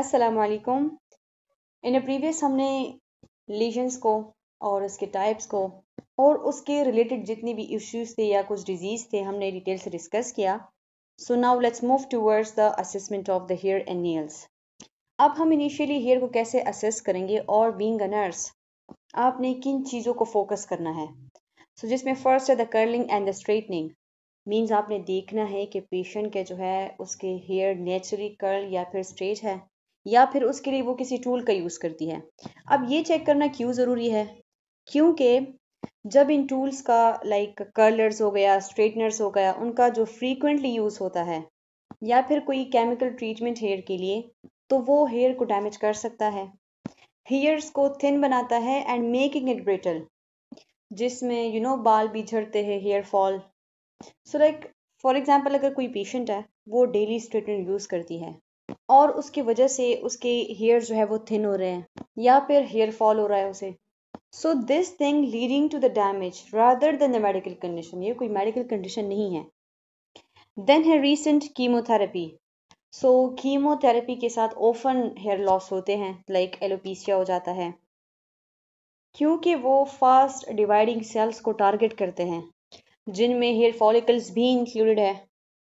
अस्सलाम वालेकुम। इन a previous हमने लीजन्स को और उसके टाइप्स को और उसके रिलेटेड जितनी भी इश्यूज थे या कुछ डिजीज थे हमने डिटेल से डिस्कस किया। So now let's move towards the assessment of the hair and nails. अब हम इनिशियली हेयर को कैसे असेस करेंगे और बीइंग अ नर्स आपने किन चीज़ों को फोकस करना है। जिसमें फर्स्ट है the curling and the straightening. Means आपने देखना है कि पेशेंट के जो है उसके हेयर नेचुरली कर्ल या फिर स्ट्रेट है या फिर उसके लिए वो किसी टूल का यूज़ करती है। अब ये चेक करना क्यों ज़रूरी है, क्योंकि जब इन टूल्स का लाइक कर्लर्स हो गया, स्ट्रेटनर्स हो गया, उनका जो फ्रीक्वेंटली यूज़ होता है या फिर कोई केमिकल ट्रीटमेंट हेयर के लिए, तो वो हेयर को डैमेज कर सकता है, हेयर्स को थिन बनाता है एंड मेकिंग इट ब्रिटल, जिसमें बाल भी झड़ते हैं, hair fall. Like for example अगर कोई पेशेंट है वो डेली स्ट्रेटनर यूज़ करती है और उसकी वजह से उसके हेयर जो है वो थिन हो रहे हैं या फिर हेयर फॉल हो रहा है उसे, so this thing leading to the damage rather than the medical condition, ये कोई मेडिकल कंडीशन नहीं है। देन है रीसेंट कीमोथेरेपी। कीमोथेरेपी के साथ ओफन हेयर लॉस होते हैं, लाइक एलोपीसिया हो जाता है, क्योंकि वो फास्ट डिवाइडिंग सेल्स को टारगेट करते हैं जिनमें हेयर फॉलिकल्स भी इंक्लूडेड है,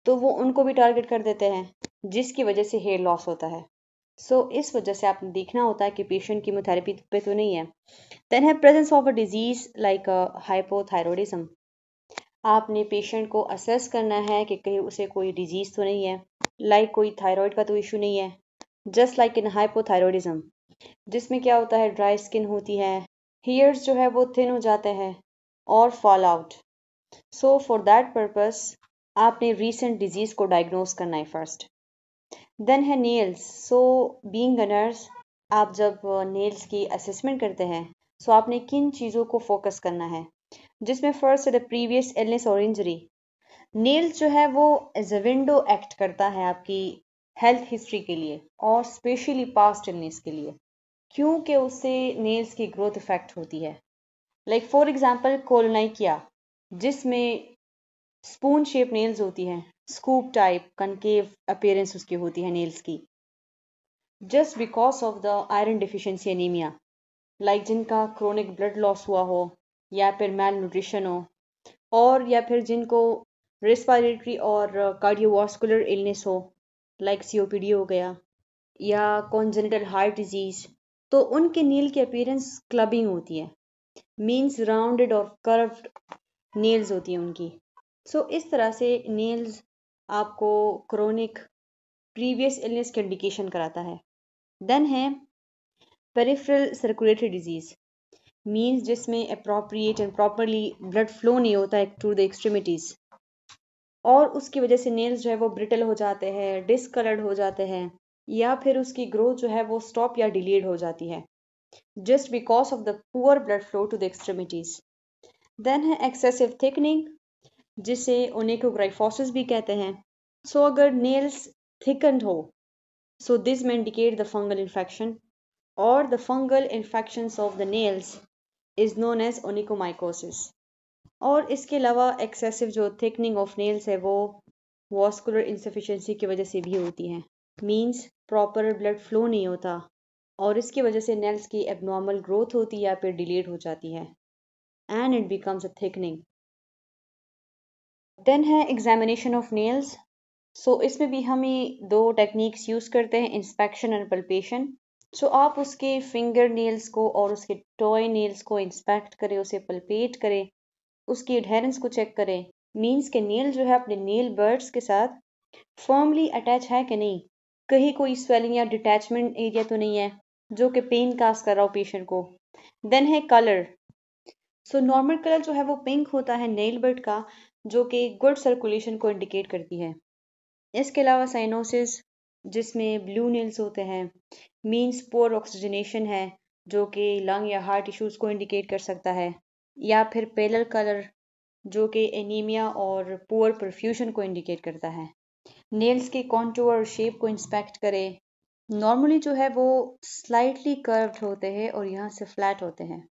तो वो उनको भी टारगेट कर देते हैं जिसकी वजह से हेयर लॉस होता है। इस वजह से आपने देखना होता है कि पेशेंट कीमोथेरेपी पे तो नहीं है। देन है presence of a disease like hypothyroidism. आपने पेशेंट को असेस करना है कि कहीं उसे कोई डिजीज तो नहीं है, लाइक कोई थायराइड का तो इशू नहीं है, जस्ट लाइक इन हाइपोथायरॉयडिज्म, जिसमें क्या होता है ड्राई स्किन होती है, हेयर्स जो है वो थिन हो जाते हैं और fall out. For that purpose आपने रीसेंट डिजीज को डायग्नोस करना है फर्स्ट। देन है नेल्स। बीइंग अ नर्स आप जब नेल्स की असेसमेंट करते हैं, आपने किन चीज़ों को फोकस करना है, जिसमें फर्स्ट है द प्रीवियस इलनेस और इंजरी। नेल्स जो है वो एज अ विंडो एक्ट करता है आपकी हेल्थ हिस्ट्री के लिए और स्पेशली पास्ट इलनेस के लिए, क्योंकि उससे नेल्स की ग्रोथ इफेक्ट होती है। लाइक फॉर एग्जांपल कोलोनाइकिया, जिसमें स्पून शेप नेल्स होती हैं, स्कूप टाइप कनकेव अपीयरेंस उसकी होती है नेल्स की, just because of the iron deficiency anaemia, like जिनका क्रोनिक ब्लड लॉस हुआ हो या फिर मैल न्यूट्रिशन हो, और या फिर जिनको रेस्पिरेटरी और कार्डियोवास्कुलर इलनेस हो, लाइक सीओपीडी हो गया या कॉन्जेनिटल हार्ट डिजीज, तो उनके नील की अपीयरेंस क्लबिंग होती है, मीन्स राउंडेड और कर्व्ड नेल्स होती हैं उनकी। इस तरह से नेल्स आपको क्रोनिक प्रीवियस इलनेस का इंडिकेशन कराता है। देन है पेरिफेरल सर्कुलेटरी डिजीज, मीन्स जिसमें appropriate and properly blood flow नहीं होता है टू द एक्सट्रीमिटीज, और उसकी वजह से नेल्स जो है वो ब्रिटल हो जाते हैं, डिसकलर्ड हो जाते हैं, या फिर उसकी ग्रोथ जो है वो स्टॉप या डिलेड हो जाती है, just because of the poor blood flow to the extremities. Then है एक्सेसिव थिकनिंग, जिसे ओनेकोग्राइफोसिस भी कहते हैं। अगर नेल्स थिकन्ड हो, this may indicate the fungal infection, और the fungal infections of the nails is known as onychomycosis. और इसके अलावा एक्सेसिव जो थिकनिंग ऑफ नेल्स है वो वॉस्कुलर इंसफिशिएंसी की वजह से भी होती है, मींस प्रॉपर ब्लड फ्लो नहीं होता और इसकी वजह से नेल्स की एबनॉर्मल ग्रोथ होती है या फिर डिलेड हो जाती है and it becomes a thickening. Then है एग्जामिनेशन ऑफ नेल्स। इसमें भी हमें दो टेक्निक्स यूज़ करते हैं, इंस्पेक्शन एंड पल्पेशन। आप उसके फिंगर नेल्स को और उसके टॉय नेल्स को इंस्पेक्ट करें, उसे पल्पेट करें, उसकी एडहेरेंस को चेक करें, मीन्स के नेल जो है अपने नेल बर्ड्स के साथ फर्मली अटैच है कि नहीं, कहीं कोई स्वेलिंग या डिटैचमेंट एरिया तो नहीं है जो कि पेन काज कर रहा हो पेशेंट को। देन है कलर। नॉर्मल कलर जो है वो पिंक होता है नेल बर्ड का, जो कि गुड सर्कुलेशन को इंडिकेट करती है। इसके अलावा साइनोसिस, जिसमें ब्लू नेल्स होते हैं, मीन्स पोअर ऑक्सीजनेशन है जो कि लंग या हार्ट इश्यूज को इंडिकेट कर सकता है, या फिर पेलर कलर जो कि एनीमिया और पुअर परफ्यूजन को इंडिकेट करता है। नेल्स के कॉन्टूर और शेप को इंस्पेक्ट करें। नॉर्मली जो है वो स्लाइटली कर्व्ड होते हैं और यहाँ से फ्लैट होते हैं।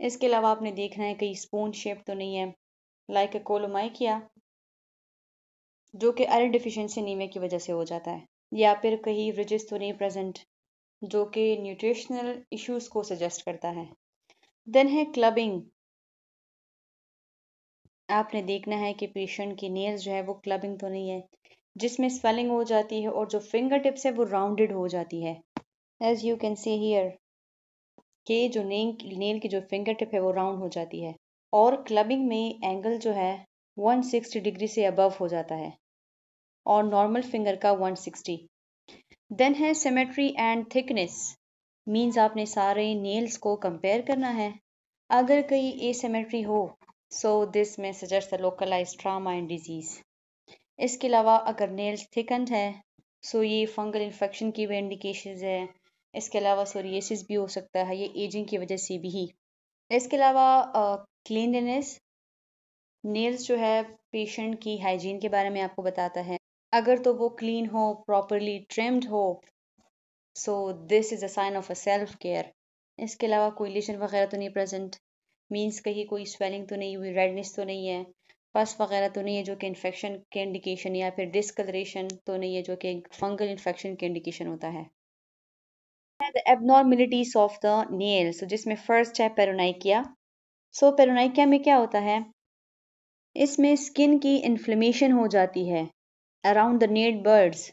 इसके अलावा आपने देखना है कहीं स्पून शेप तो नहीं है, लाइक कोलोमाइकिया, जो कि आयरन डिफिशियंसी एनीमिया की वजह से हो जाता है। या फिर कहीं रिजेस तो नहीं प्रेजेंट, जो कि न्यूट्रिशनल इश्यूज को सजेस्ट करता है। देन है क्लबिंग। आपने देखना है कि पेशेंट की नेल्स जो है वो क्लबिंग तो नहीं है, जिसमें स्वेलिंग हो जाती है और जो फिंगर टिप्स है वो राउंडेड हो जाती है। As you can see here कि जो नेल की जो फिंगर टिप है वो राउंड हो जाती है, और क्लबिंग में एंगल जो है 160 डिग्री से अबव हो जाता है और नॉर्मल फिंगर का 160। देन है सिमेट्री एंड थिकनेस। मीन्स आपने सारे नेल्स को कंपेयर करना है। अगर कहीं एसिमेट्री हो, सो दिस में suggest the localise trauma and disease. इसके अलावा अगर नेल्स थिकंड है, सो ये फंगल इन्फेक्शन की भी इंडिकेशंस है। इसके अलावा सोरियासिस भी हो सकता है, ये एजिंग की वजह से भी। इसके अलावा क्लीनलीनेस, नेल्स जो है पेशेंट की हाइजीन के बारे में आपको बताता है। अगर तो वो क्लीन हो, प्रॉपरली ट्रिम्ड हो, so this is a sign of a self care. इसके अलावा कोई लीजन वगैरह तो नहीं प्रेजेंट, मीन्स कहीं कोई स्वेलिंग तो नहीं हुई, रेडनेस तो नहीं है, पस वगैरह तो नहीं है जो कि इन्फेक्शन के इंडिकेशन, या फिर डिस्कलरेशन तो नहीं है जो कि फंगल इन्फेक्शन के इंडिकेशन होता है। The abnormalities of the nails, जिसमें फर्स्ट है पेरोनाइकिया। सो पेरोनाइकिया में क्या होता है, इसमें स्किन की इन्फ्लेमेशन हो जाती है अराउंड द नेड बर्ड्स,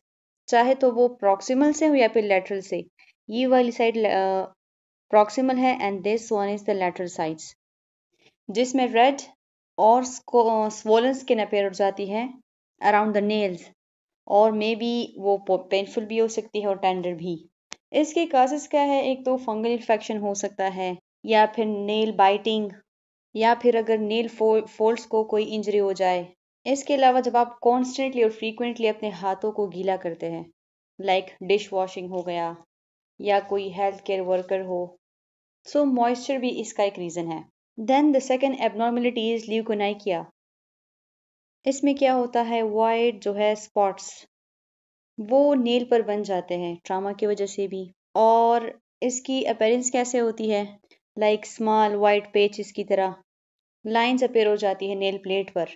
चाहे तो वो प्रॉक्सिमल से हो या फिर लेटरल से। ये वाली साइड प्रॉक्सिमल है and this one is the lateral sides, जिसमें रेड और स्वोलन स्किन अपेयर हो जाती है अराउंड द नेल्स, और मे बी वो पेनफुल भी हो सकती है और टेंडर भी। इसके काजेस क्या है, एक तो फंगल इन्फेक्शन हो सकता है, या फिर नेल बाइटिंग, या फिर अगर नेल फोल्ड्स को कोई इंजरी हो जाए। इसके अलावा जब आप कॉन्स्टेंटली और फ्रीक्वेंटली अपने हाथों को गीला करते हैं, लाइक डिश वॉशिंग हो गया या कोई हेल्थ केयर वर्कर हो, सो मॉइस्चर भी इसका एक रीज़न है। Then the second abnormality is leukonychia. इसमें क्या होता है, वाइट जो है स्पॉट्स वो नेल पर बन जाते हैं ट्रामा की वजह से भी। और इसकी अपेरेंस कैसे होती है, लाइक स्मॉल वाइट पेचेस की तरह लाइंस अपेयर हो जाती है नेल प्लेट पर।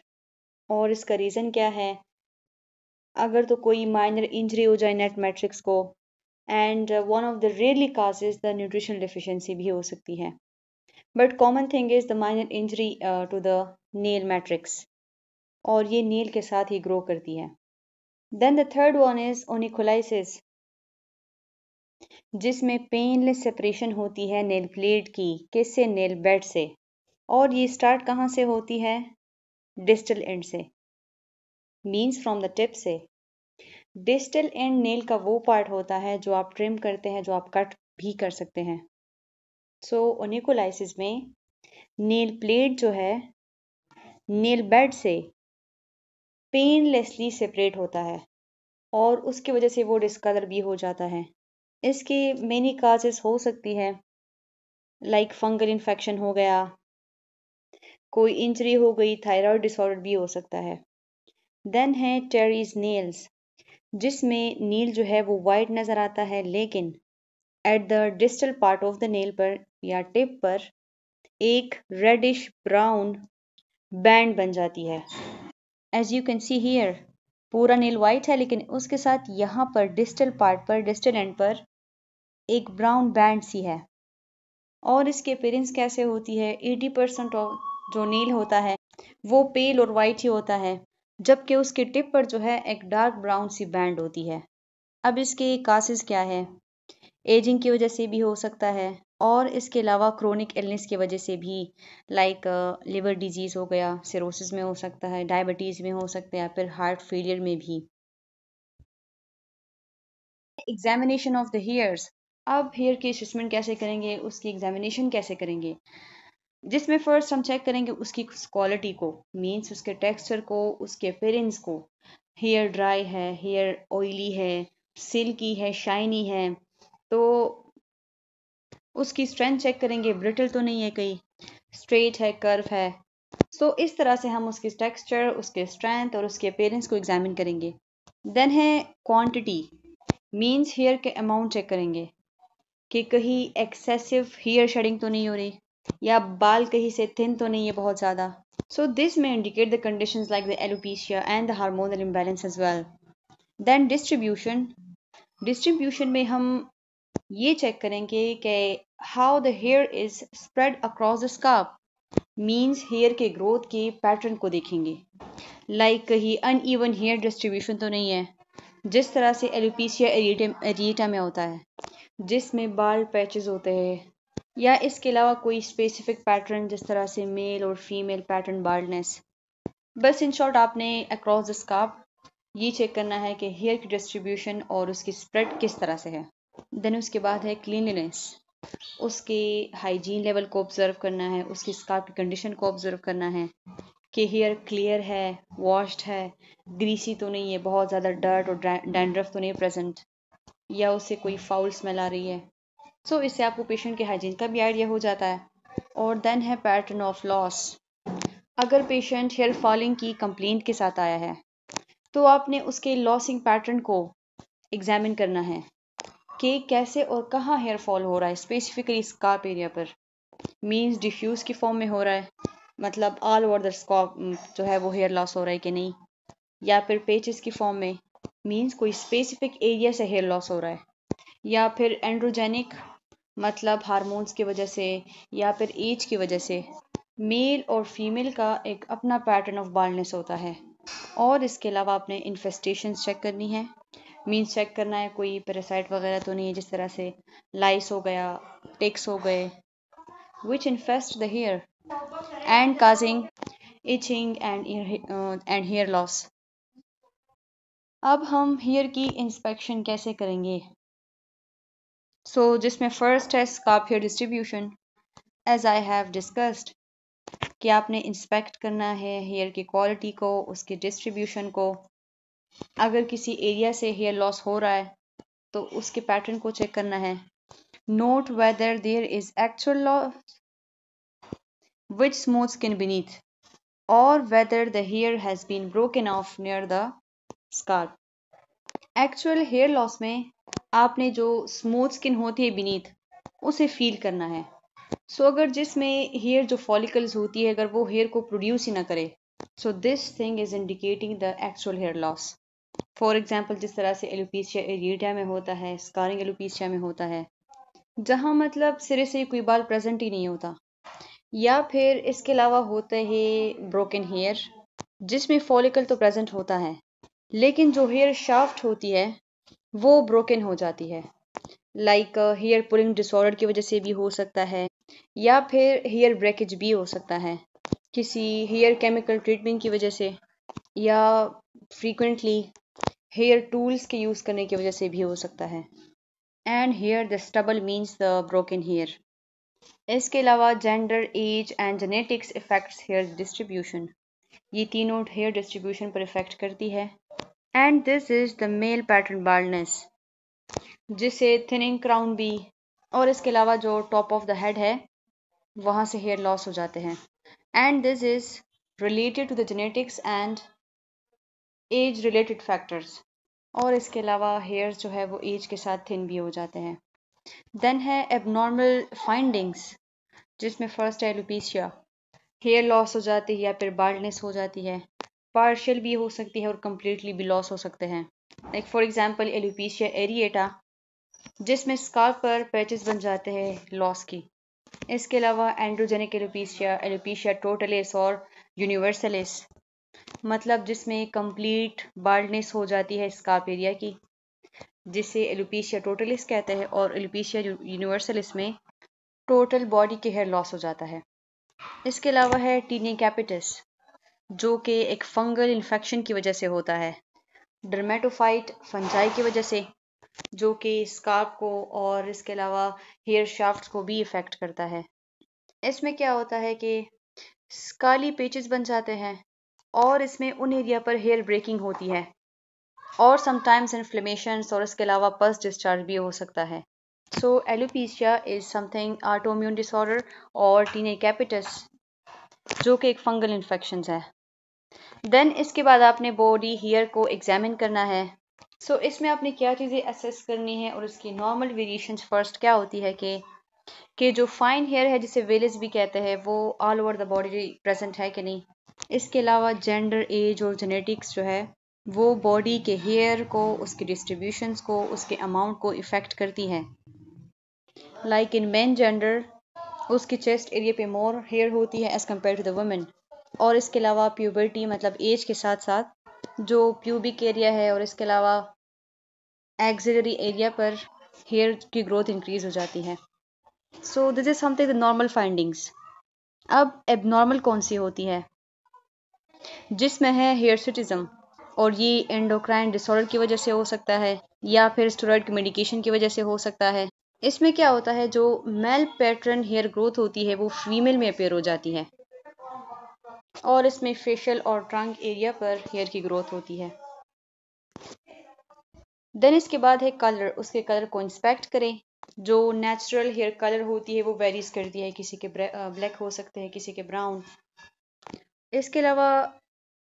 और इसका रीज़न क्या है, अगर तो कोई माइनर इंजरी हो जाए नेट मैट्रिक्स को, and one of the rarely causes the nutritional deficiency भी हो सकती है, but common thing is the minor injury to the nail matrix, और ये नेल के साथ ही ग्रो करती है। Then the third one is onycholysis, जिसमें पेनलेस सेपरेशन होती है नेल प्लेट की, किससे, नेल बेड से। और ये स्टार्ट कहाँ से होती है, डिस्टल एंड से, मीन्स फ्रॉम द टिप से। डिस्टल एंड नेल का वो पार्ट होता है जो आप ट्रिम करते हैं, जो आप कट भी कर सकते हैं। सो ओनिकोलाइसिस में नेल प्लेट जो है नेल बेड से पेनलेसली सेपरेट होता है, और उसकी वजह से वो डिस्कलर भी हो जाता है। इसके मेनी काजेस हो सकती है, लाइक फंगल इन्फेक्शन हो गया, कोई इंजरी हो गई, थायराइड डिसऑर्डर भी हो सकता है। देन है टेरीज नेल्स, जिसमें नील जो है वो वाइट नज़र आता है, लेकिन at the distal part of the nail पर या टिप पर एक रेडिश ब्राउन बैंड बन जाती है। As you can see here, पूरा नेल वाइट है, लेकिन उसके साथ यहाँ पर डिस्टल पार्ट पर, डिस्टल एंड पर एक ब्राउन बैंड सी है। और इसके अपीयरेंस कैसे होती है, 80% ऑफ जो नेल होता है वो पेल और वाइट ही होता है, जबकि उसके टिप पर जो है एक डार्क ब्राउन सी बैंड होती है। अब इसके कासेस क्या है, एजिंग की वजह से भी हो सकता है, और इसके अलावा क्रोनिक इलनेस की वजह से भी, लाइक लिवर डिजीज़ हो गया, सिरोसिस में हो सकता है, डायबिटीज़ में हो सकता है, या फिर हार्ट फेलियर में भी। Examination of the hairs. अब हेयर की असेसमेंट कैसे करेंगे, उसकी एग्जामिनेशन कैसे करेंगे, जिसमें फर्स्ट हम चेक करेंगे उसकी क्वालिटी को, मीन्स उसके टेक्सचर को, उसके अपीयरेंस को। हेयर ड्राई है, हेयर ऑयली है, सिल्की है, शाइनी है, तो उसकी स्ट्रेंथ चेक करेंगे, ब्रिटल तो नहीं है, कहीं स्ट्रेट है, कर्व है। सो इस तरह से हम उसकी टेक्सचर, उसके स्ट्रेंथ और उसके अपीयरेंस को एग्जामिन करेंगे। देन है क्वांटिटी, मीन्स हेयर के अमाउंट चेक करेंगे कि कहीं एक्सेसिव हेयर शेडिंग तो नहीं हो रही, या बाल कहीं से थिन तो नहीं है बहुत ज़्यादा। So this may indicate the conditions like the alopecia and the hormonal imbalance as well. Then distribution, distribution में हम ये चेक करेंगे कि how the hair is spread across the scalp, means hair के ग्रोथ के पैटर्न को देखेंगे। Like कहीं अनइवन हेयर डिस्ट्रीब्यूशन तो नहीं है, जिस तरह से एलोपेशिया एरिएटा में होता है, जिसमें बाल पैचेस होते हैं, या इसके अलावा कोई स्पेसिफिक पैटर्न जिस तरह से मेल और फीमेल पैटर्न बाल्डनेस। बस इन शॉर्ट आपने अक्रॉस द स्कार्प ये चेक करना है कि हेयर की डिस्ट्रीब्यूशन और उसकी स्प्रेड किस तरह से है। देन उसके बाद है क्लीनलीनेस, उसके हाइजीन लेवल को ऑब्जर्व करना है, उसकी स्कार्प की कंडीशन को ऑब्जर्व करना है कि हेयर क्लियर है, वॉश्ड है, ग्रीसी तो नहीं है, बहुत ज़्यादा डर्ट और डैंड्रफ तो नहीं प्रेजेंट, या उससे कोई फाउल स्मेल आ रही है। सो इससे आपको पेशेंट के हाइजीन का भी आइडिया हो जाता है। और देन है पैटर्न ऑफ लॉस। अगर पेशेंट हेयर फॉलिंग की कंप्लेंट के साथ आया है तो आपने उसके लॉसिंग पैटर्न को एग्जामिन करना है कि कैसे और कहाँ हेयर फॉल हो रहा है, स्पेसिफिकली स्कार्प एरिया पर। मीन्स डिफ्यूज की फॉर्म में हो रहा है, मतलब ऑल ओवर द स्कार्प जो है वो हेयर लॉस हो रहा है कि नहीं, या फिर पेचेस की फॉर्म में, मीन्स कोई स्पेसिफिक एरिया से हेयर लॉस हो रहा है, या फिर एंड्रोजेनिक मतलब हार्मोन्स की वजह से, या फिर एज की वजह से। मेल और फीमेल का एक अपना पैटर्न ऑफ बाल्डनेस होता है। और इसके अलावा आपने इन्फेस्टेशन चेक करनी है, मीन्स चेक करना है कोई पैरासाइट वगैरह तो नहीं है, जिस तरह से लाइस हो गया, टिक्स हो गए, which infest the hair and causing itching and hair loss. अब हम हेयर की इंस्पेक्शन कैसे करेंगे? जिसमें फर्स्ट है scalp hair distribution, as I have discussed कि आपने इंस्पेक्ट करना है हेयर की क्वालिटी को, उसके डिस्ट्रीब्यूशन को। अगर किसी एरिया से हेयर लॉस हो रहा है तो उसके पैटर्न को चेक करना है। Note whether there is actual loss which smooth skin beneath, और whether the hair has been broken off near the scalp. Actual hair loss में आपने जो स्मूथ स्किन होती है बीनीथ, उसे फील करना है। अगर जिसमें हेयर जो फॉलिकल्स होती है, अगर वो हेयर को प्रोड्यूस ही ना करे, this thing is indicating the actual hair loss. For example जिस तरह से एलोपेशिया एरिएटा में होता है, स्कारिंग एलोपेशिया में होता है, जहाँ मतलब सिरे से कोई बाल प्रेजेंट ही नहीं होता, या फिर इसके अलावा होता है ब्रोकन हेयर, जिसमें फॉलिकल तो प्रेजेंट होता है लेकिन जो हेयर शाफ्ट होती है वो ब्रोकन हो जाती है। लाइक हेयर पुलिंग डिसऑर्डर की वजह से भी हो सकता है, या फिर हेयर ब्रेकेज भी हो सकता है किसी हेयर केमिकल ट्रीटमेंट की वजह से, या फ्रीक्वेंटली हेयर टूल्स के यूज़ करने की वजह से भी हो सकता है। And here the stubble means the broken hair. इसके अलावा gender, age and genetics effects hair distribution. ये तीनों हेयर डिस्ट्रीब्यूशन पर इफेक्ट करती है। And this is the male pattern baldness, जिसे थिनिंग क्राउन भी, और इसके अलावा जो टॉप ऑफ द हेड है वहाँ से हेयर लॉस हो जाते हैं। And this is related to the genetics and age related factors, और इसके अलावा हेयर्स जो है वो एज के साथ थिन भी हो जाते हैं। देन है एबनॉर्मल फाइंडिंग्स, जिसमें फर्स्ट है एलोपेशिया, हेयर लॉस हो जाती है या फिर बाल्डनेस हो जाती है, पार्शियल भी हो सकती है और कम्प्लीटली भी लॉस हो सकते हैं। Like for example alopecia areata, जिसमें स्काल्प पर पैचेस बन जाते हैं लॉस की। इसके अलावा एंड्रोजेनिक एलोपेशिया, एलोपेशिया टोटलिस और यूनिवर्सलिस, मतलब जिसमें कंप्लीट बाल्डनेस हो जाती है स्काल्प एरिया की, जिसे एलोपेशिया टोटलिस कहते हैं, और एलोपेशिया यूनिवर्सलिस में टोटल बॉडी के हेयर लॉस हो जाता है। इसके अलावा है टीनिया कैपिटस, जो कि एक फंगल इन्फेक्शन की वजह से होता है, डर्मेटोफाइट फंजाई की वजह से, जो कि स्कार्प को और इसके अलावा हेयर शाफ्ट को भी इफ़ेक्ट करता है। इसमें क्या होता है कि स्काली पेचेस बन जाते हैं और इसमें उन एरिया पर हेयर ब्रेकिंग होती है, और समटाइम्स इन्फ्लेमेशन और इसके अलावा पस डिस्चार्ज भी हो सकता है। Alopecia is something autoimmune disorder और टीनिया कैपिटस, जो कि एक फंगल इन्फेक्शन है। देन इसके बाद आपने बॉडी हेयर को एग्जामिन करना है। इसमें आपने क्या चीज़ें असेस करनी है, और उसकी नॉर्मल वेरिएशंस फर्स्ट क्या होती है कि जो फाइन हेयर है जिसे वेलिस भी कहते हैं, वो all over the body present है कि नहीं। इसके अलावा जेंडर, एज और जेनेटिक्स जो है वो बॉडी के हेयर को, उसके डिस्ट्रीब्यूशंस को, उसके अमाउंट को इफ़ेक्ट करती है। लाइक इन मेन जेंडर उसकी चेस्ट एरिया पे मोर हेयर होती है as compare to the women. और इसके अलावा प्यूबर्टी मतलब एज के साथ साथ जो प्यूबिक एरिया है और इसके अलावा एक्सिलरी एरिया पर हेयर की ग्रोथ इंक्रीज हो जाती है। So this is something the normal findings. अब एबनॉर्मल कौन सी होती है? जिसमें है हियरसुटिज्म, और ये एंडोक्राइन डिसऑर्डर की वजह से हो सकता है या फिर स्टेरॉइड की मेडिकेशन की वजह से हो सकता है। इसमें क्या होता है, जो मेल पैटर्न हेयर ग्रोथ होती है वो फीमेल में अपेयर हो जाती है, और इसमें फेशियल और ट्रंक एरिया पर हेयर की ग्रोथ होती है। देन इसके बाद है कलर। उसके कलर को इंस्पेक्ट करें। जो नेचुरल हेयर कलर होती है वो वेरीज करती है, किसी के ब्लैक हो सकते हैं, किसी के ब्राउन। इसके अलावा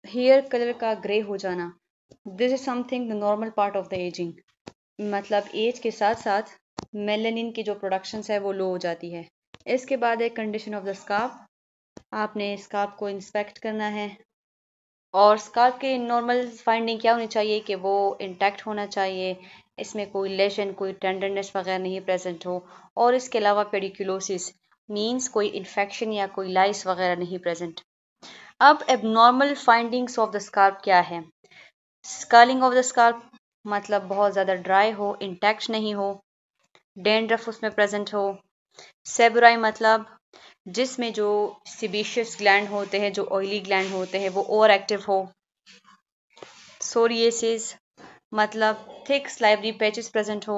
हेयर कलर का ग्रे हो जाना, this is something the normal part of the ageing. मतलब एज के साथ साथ मेलानिन की जो प्रोडक्शन है वो लो हो जाती है। इसके बाद है कंडीशन ऑफ द स्कार्फ। आपने स्कार्फ को इंस्पेक्ट करना है, और स्कार्फ के नॉर्मल फाइंडिंग क्या होनी चाहिए कि वो इंटैक्ट होना चाहिए, इसमें कोई लेशन, कोई टेंडरनेस वगैरह नहीं प्रेजेंट हो, और इसके अलावा पेडिकुलोसिस मींस कोई इन्फेक्शन या कोई लाइस वगैरह नहीं प्रेजेंट। अब abnormal findings of the scarf क्या है? स्कालिंग ऑफ द स्कार्फ मतलब बहुत ज़्यादा ड्राई हो, इंटैक्ट नहीं हो, डैंड्रफ उसमें प्रेजेंट हो। सेबुराई मतलब जिसमें जो सिबिशियस ग्लैंड होते हैं, जो ऑयली ग्लैंड होते हैं, वो ओवर एक्टिव हो। सोरिएसिस मतलब थिक स्लाइवरी पैचेस प्रेजेंट हो।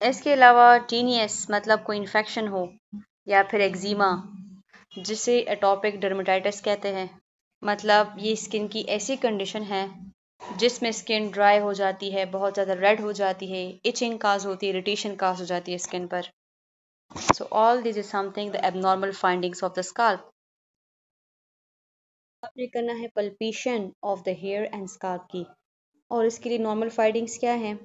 इसके अलावा टीनियस मतलब कोई इन्फेक्शन हो, या फिर एक्जिमा जिसे एटॉपिक डर्मेटाइटिस कहते हैं। मतलब ये स्किन की ऐसी कंडीशन है जिसमें स्किन ड्राई हो जाती है, बहुत ज़्यादा रेड हो जाती है, इचिंग काज होती है, इरिटेशन काज हो जाती है स्किन पर। So all this is something the abnormal findings of the scalp. आपने करना है palpation of the hair and scalp की, और इसके लिए नॉर्मल फाइंडिंग्स क्या हैं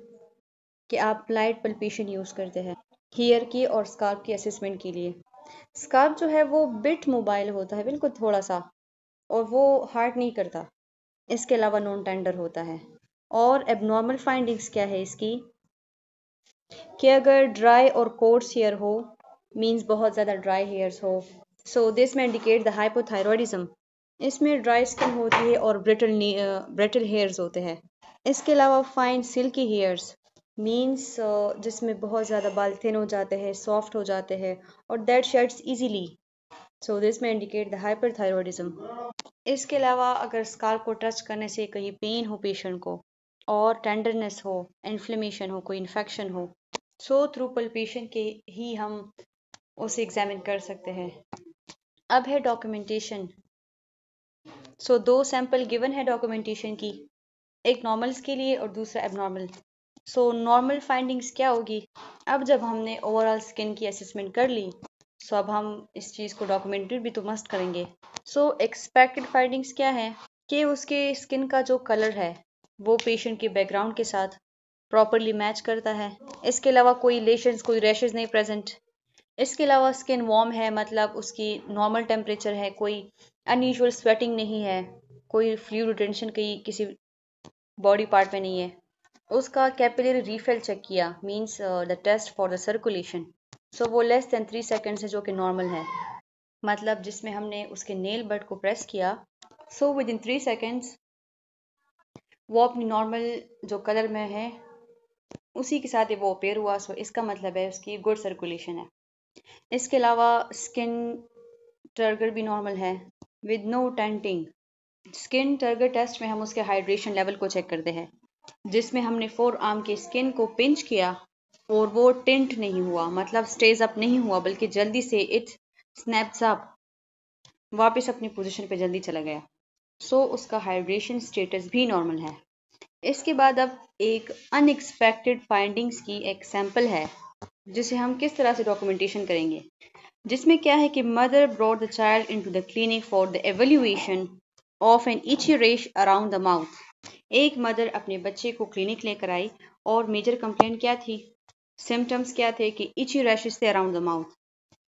कि आप लाइट पल्पेशन यूज़ करते हैं हेयर की और स्काल्प की असेसमेंट के लिए। स्काल्प जो है वो बिट मोबाइल होता है, बिल्कुल थोड़ा सा, और वो हार्ड नहीं करता। इसके अलावा नॉन टेंडर होता है। और एबनॉर्मल फाइंडिंग्स क्या है इसकी कि अगर ड्राई और कोर्स हेयर हो, मींस बहुत ज़्यादा ड्राई हेयर्स हो, so this may indicate the hypothyroidism. इसमें ड्राई स्किन होती है और ब्रिटल हेयर्स होते हैं। इसके अलावा फाइन सिल्की हेयर्स मींस जिसमें बहुत ज़्यादा बाल थिन हो जाते हैं, सॉफ्ट हो जाते हैं, और that shades easily, so this may indicate the hyperthyroidism. इसके अलावा अगर स्काल्प को टच करने से कहीं पेन हो पेशेंट को, और टेंडरनेस हो, इन्फ्लेमेशन हो, कोई इन्फेक्शन हो, सो थ्रू पल्पेशन के ही हम उसे एग्जामिन कर सकते हैं। अब है डॉक्यूमेंटेशन। सो दो सैंपल गिवन है डॉक्यूमेंटेशन की, एक नॉर्मल्स के लिए और दूसरा एबनॉर्मल। सो नॉर्मल फाइंडिंग्स क्या होगी? अब जब हमने ओवरऑल स्किन की असेसमेंट कर ली, सो अब हम इस चीज़ को डॉक्यूमेंटेड भी तो मस्ट करेंगे। सो एक्सपेक्टेड फाइंडिंग्स क्या है कि उसके स्किन का जो कलर है वो पेशेंट के बैकग्राउंड के साथ प्रॉपरली मैच करता है। इसके अलावा कोई लेशंस, कोई रैशेस नहीं प्रेजेंट। इसके अलावा स्किन वार्म है, मतलब उसकी नॉर्मल टेम्परेचर है, कोई अनयूजुअल स्वेटिंग नहीं है, कोई फ्लूइड रिटेंशन कहीं किसी बॉडी पार्ट में नहीं है। उसका कैपिलरी रीफिल चेक किया, means the test for the circulation, so वो लेस देन 3 सेकेंड्स है, जो कि नॉर्मल है। मतलब जिसमें हमने उसके नेल बड को प्रेस किया, सो विद इन 3 सेकेंड्स वो अपनी नॉर्मल जो कलर में है उसी के साथ ही वो अपेयर हुआ। सो इसका मतलब है उसकी गुड सर्कुलेशन है। इसके अलावा स्किन टर्गर भी नॉर्मल है with no tenting. Skin turgor test में हम उसके हाइड्रेशन लेवल को चेक करते हैं, जिसमें हमने फोर आर्म की स्किन को पिंच किया और वो टिंट नहीं हुआ, मतलब स्टेज अप नहीं हुआ, बल्कि जल्दी से इट स्नैप्स अप, वापस अपनी पोजीशन पे जल्दी चला गया। सो उसका हाइड्रेशन स्टेटस भी नॉर्मल है। इसके बाद अब एक अनएक्सपेक्टेड फाइंडिंग्स की एक सैंपल है, जिसे हम किस तरह से डॉक्यूमेंटेशन करेंगे। जिसमें क्या है कि mother brought the child into the clinic for the evaluation of an itchy rash around the mouth. एक मदर अपने बच्चे को क्लिनिक लेकर आई, और मेजर कंप्लेंट क्या थी, सिम्टम्स क्या थे कि इची रैशेस थे अराउंड द माउथ,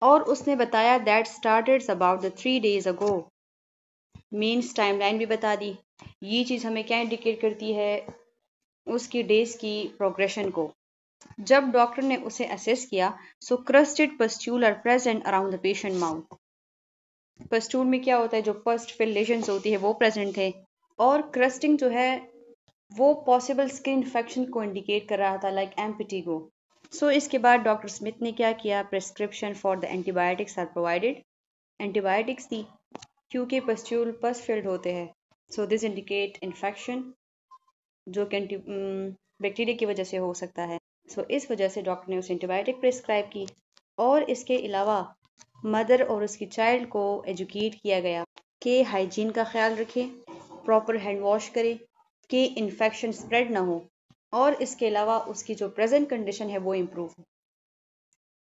और उसने बताया that started about the 3 days ago, means timeline भी बता दी ये चीज़ हमें क्या इंडिकेट करती है, उसकी डेज की प्रोग्रेशन को। जब डॉक्टर ने उसे असेस किया, so crusted pustule are present around the patient mouth. Pustule में क्या होता है, जो फर्स्ट फिल लेशंस होती है वो प्रेजेंट थे, और क्रस्टिंग जो है वो पॉसिबल स्किन इन्फेक्शन को इंडिकेट कर रहा था, लाइक एम्पिटिगो। सो इसके बाद डॉक्टर स्मिथ ने क्या किया, prescription for the antibiotics are provided. Antibiotics दी, क्योंकि पस्ट्यूल पस फिल्ड होते हैं, सो दिस इंडिकेट इन्फेक्शन जो कि बैक्टीरिया की वजह से हो सकता है। सो इस वजह से डॉक्टर ने उसे एंटीबायोटिक प्रिस्क्राइब की। और इसके अलावा मदर और उसकी चाइल्ड को एजुकेट किया गया कि हाइजीन का ख्याल रखें, प्रॉपर हैंड वॉश करें कि इन्फेक्शन स्प्रेड ना हो, और इसके अलावा उसकी जो प्रेजेंट कंडीशन है वो इम्प्रूव हो।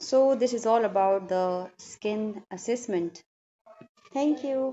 So this is all about the skin assessment. Thank you.